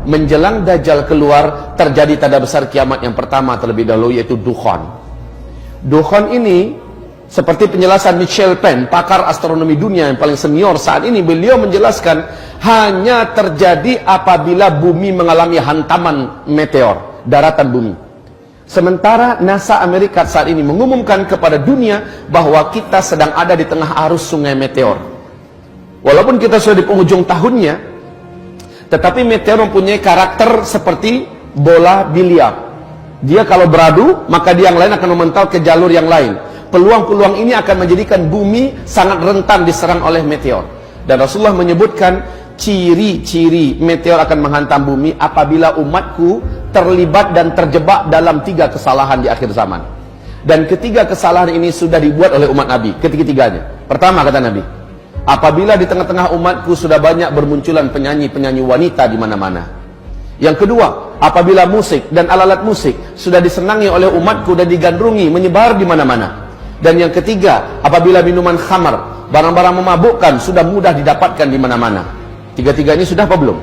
menjelang Dajjal keluar, terjadi tanda besar kiamat yang pertama terlebih dahulu, yaitu dukhan. Dukhan ini, seperti penjelasan Michel Penn, pakar astronomi dunia yang paling senior saat ini, beliau menjelaskan hanya terjadi apabila bumi mengalami hantaman meteor, daratan bumi. Sementara NASA Amerika saat ini mengumumkan kepada dunia bahwa kita sedang ada di tengah arus sungai meteor. Walaupun kita sudah di penghujung tahunnya, tetapi meteor mempunyai karakter seperti bola biliar. Dia kalau beradu, maka dia yang lain akan memental ke jalur yang lain. Peluang-peluang ini akan menjadikan bumi sangat rentan diserang oleh meteor. Dan Rasulullah menyebutkan ciri-ciri meteor akan menghantam bumi apabila umatku terlibat dan terjebak dalam 3 kesalahan di akhir zaman. Dan ketiga kesalahan ini sudah dibuat oleh umat Nabi, ketiga-tiganya. Pertama, kata Nabi, apabila di tengah-tengah umatku sudah banyak bermunculan penyanyi-penyanyi wanita di mana-mana. Yang kedua, apabila musik dan alat-alat musik sudah disenangi oleh umatku dan digandrungi menyebar di mana-mana. Dan yang ketiga, apabila minuman khamar, barang-barang memabukkan sudah mudah didapatkan di mana-mana. Tiga-tiga ini sudah apa belum?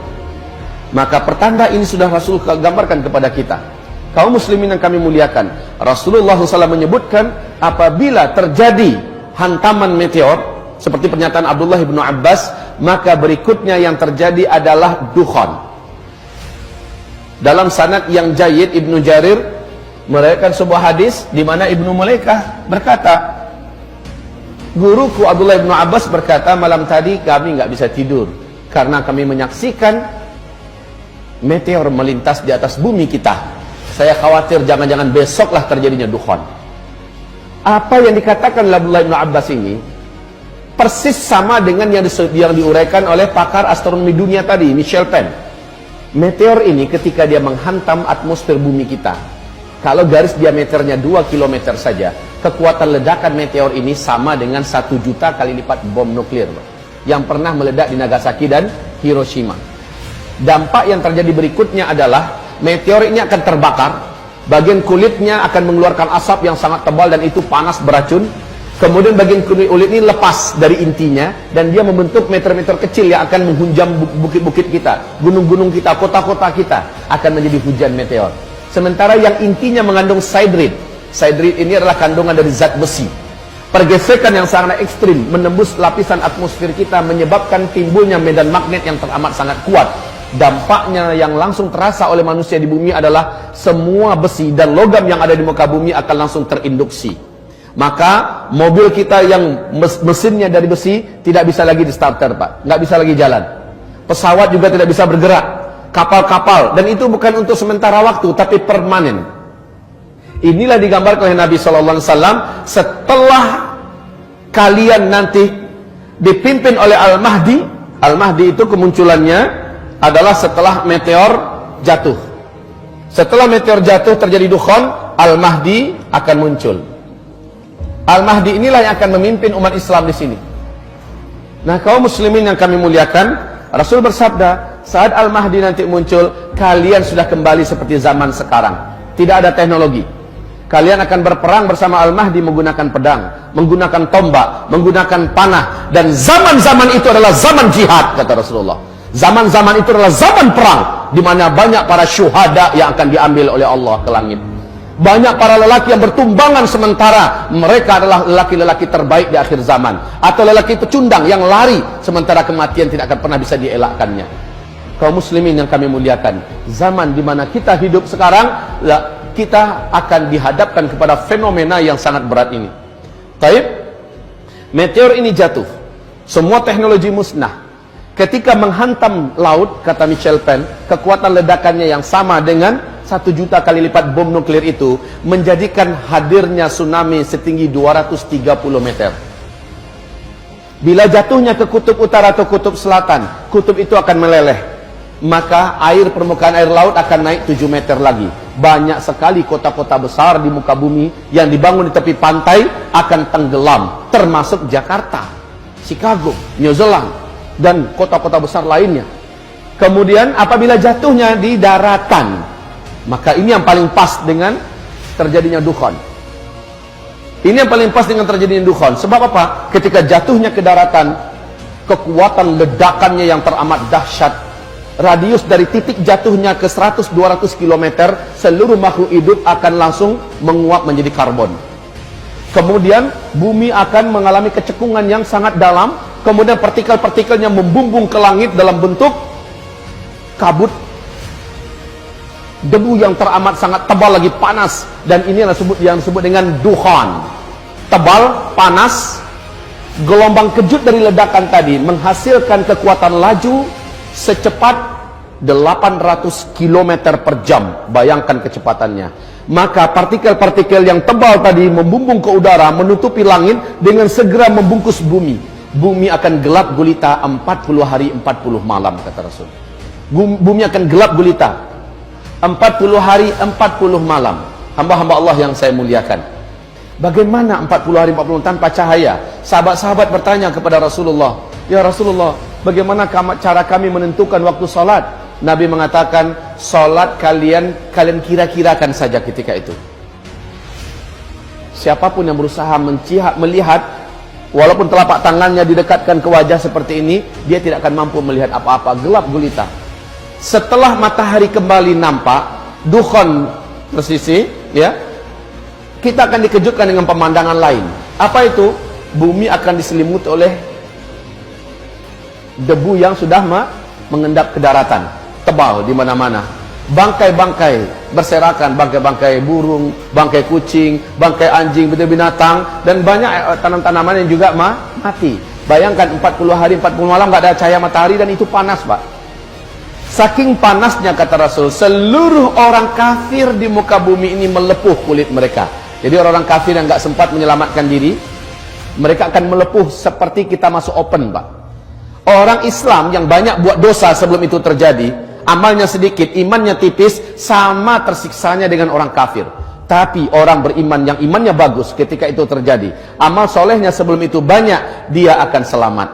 Maka pertanda ini sudah Rasul gambarkan kepada kita. Kaum muslimin yang kami muliakan, Rasulullah SAW menyebutkan apabila terjadi hantaman meteor, seperti pernyataan Abdullah bin Abbas, maka berikutnya yang terjadi adalah dukhan. Dalam sanad yang jayyid, Ibnu Jarir meriwayatkan sebuah hadis di mana Ibnu Mulaikah berkata, guruku Abdullah bin Abbas berkata, malam tadi kami nggak bisa tidur karena kami menyaksikan meteor melintas di atas bumi kita. Saya khawatir jangan-jangan besoklah terjadinya dukhan. Apa yang dikatakan oleh Abdullah bin Abbas ini persis sama dengan yang diuraikan oleh pakar astronomi dunia tadi, Michel Penn. Meteor ini ketika dia menghantam atmosfer bumi kita, kalau garis diameternya 2 km saja, kekuatan ledakan meteor ini sama dengan 1 juta kali lipat bom nuklir yang pernah meledak di Nagasaki dan Hiroshima. Dampak yang terjadi berikutnya adalah meteor ini akan terbakar, bagian kulitnya akan mengeluarkan asap yang sangat tebal dan itu panas beracun. Kemudian bagian kulit ini lepas dari intinya dan dia membentuk meteor-meteor kecil yang akan menghunjam bukit-bukit kita, gunung-gunung kita, kota-kota kita akan menjadi hujan meteor. Sementara yang intinya mengandung sidrid. Sidrid ini adalah kandungan dari zat besi. Pergesekan yang sangat ekstrim menembus lapisan atmosfer kita menyebabkan timbulnya medan magnet yang teramat sangat kuat. Dampaknya yang langsung terasa oleh manusia di bumi adalah semua besi dan logam yang ada di muka bumi akan langsung terinduksi. Maka mobil kita yang mesinnya dari besi tidak bisa lagi di starter, Pak. Nggak bisa lagi jalan. Pesawat juga tidak bisa bergerak. Kapal-kapal. Dan itu bukan untuk sementara waktu, tapi permanen. Inilah digambarkan oleh Nabi SAW setelah kalian nanti dipimpin oleh Al-Mahdi. Al-Mahdi itu kemunculannya adalah setelah meteor jatuh. Setelah meteor jatuh terjadi dukhan, Al-Mahdi akan muncul. Al-Mahdi inilah yang akan memimpin umat Islam di sini. Nah, kaum muslimin yang kami muliakan, Rasul bersabda, saat Al-Mahdi nanti muncul, kalian sudah kembali seperti zaman sekarang. Tidak ada teknologi. Kalian akan berperang bersama Al-Mahdi menggunakan pedang, menggunakan tombak, menggunakan panah. Dan zaman-zaman itu adalah zaman jihad, kata Rasulullah. Zaman-zaman itu adalah zaman perang, di mana banyak para syuhada yang akan diambil oleh Allah ke langit. Banyak para lelaki yang bertumbangan sementara mereka adalah lelaki-lelaki terbaik di akhir zaman. Atau lelaki pecundang yang lari sementara kematian tidak akan pernah bisa dielakkannya. Kaum muslimin yang kami muliakan, zaman di mana kita hidup sekarang, kita akan dihadapkan kepada fenomena yang sangat berat ini. Baik, meteor ini jatuh, semua teknologi musnah. Ketika menghantam laut, kata Michel Penn, kekuatan ledakannya yang sama dengan 1 juta kali lipat bom nuklir itu menjadikan hadirnya tsunami setinggi 230 meter. Bila jatuhnya ke kutub utara atau kutub selatan, kutub itu akan meleleh. Maka permukaan air laut akan naik 7 meter lagi. Banyak sekali kota-kota besar di muka bumi yang dibangun di tepi pantai akan tenggelam, termasuk Jakarta, Chicago, New Zealand, dan kota-kota besar lainnya. Kemudian apabila jatuhnya di daratan, maka ini yang paling pas dengan terjadinya dukhan. Ini yang paling pas dengan terjadinya dukhan. Sebab apa? Ketika jatuhnya ke daratan, kekuatan ledakannya yang teramat dahsyat, radius dari titik jatuhnya ke 100-200 km, seluruh makhluk hidup akan langsung menguap menjadi karbon. Kemudian bumi akan mengalami kecekungan yang sangat dalam, kemudian partikel-partikelnya membumbung ke langit dalam bentuk kabut, debu yang teramat sangat tebal lagi panas, dan inilah yang disebut dengan dukhan. Tebal, panas, gelombang kejut dari ledakan tadi menghasilkan kekuatan laju secepat 800 km per jam. Bayangkan kecepatannya. Maka partikel-partikel yang tebal tadi membumbung ke udara, menutupi langit, dengan segera membungkus bumi. Bumi akan gelap gulita 40 hari 40 malam, kata Rasul. Bumi akan gelap gulita 40 hari 40 malam. Hamba-hamba Allah yang saya muliakan, bagaimana 40 hari 40 malam tanpa cahaya? Sahabat-sahabat bertanya kepada Rasulullah, ya Rasulullah, bagaimana cara kami menentukan waktu salat? Nabi mengatakan, salat kalian kira-kirakan saja ketika itu. Siapapun yang berusaha melihat, walaupun telapak tangannya didekatkan ke wajah seperti ini, dia tidak akan mampu melihat apa-apa, gelap gulita. Setelah matahari kembali nampak, dukhan tersisi, ya, kita akan dikejutkan dengan pemandangan lain. Apa itu? Bumi akan diselimuti oleh debu yang sudah mengendap ke daratan, tebal di mana-mana. Bangkai-bangkai berserakan, bangkai-bangkai burung, bangkai kucing, bangkai anjing, binatang, dan banyak tanam-tanaman yang juga mati. Bayangkan 40 hari 40 malam nggak ada cahaya matahari, dan itu panas, Pak. Saking panasnya, kata Rasul, seluruh orang kafir di muka bumi ini melepuh kulit mereka. Jadi orang-orang kafir yang nggak sempat menyelamatkan diri, mereka akan melepuh seperti kita masuk open, Pak. Orang Islam yang banyak buat dosa sebelum itu terjadi, amalnya sedikit, imannya tipis, sama tersiksanya dengan orang kafir. Tapi orang beriman yang imannya bagus, ketika itu terjadi, amal solehnya sebelum itu banyak, dia akan selamat.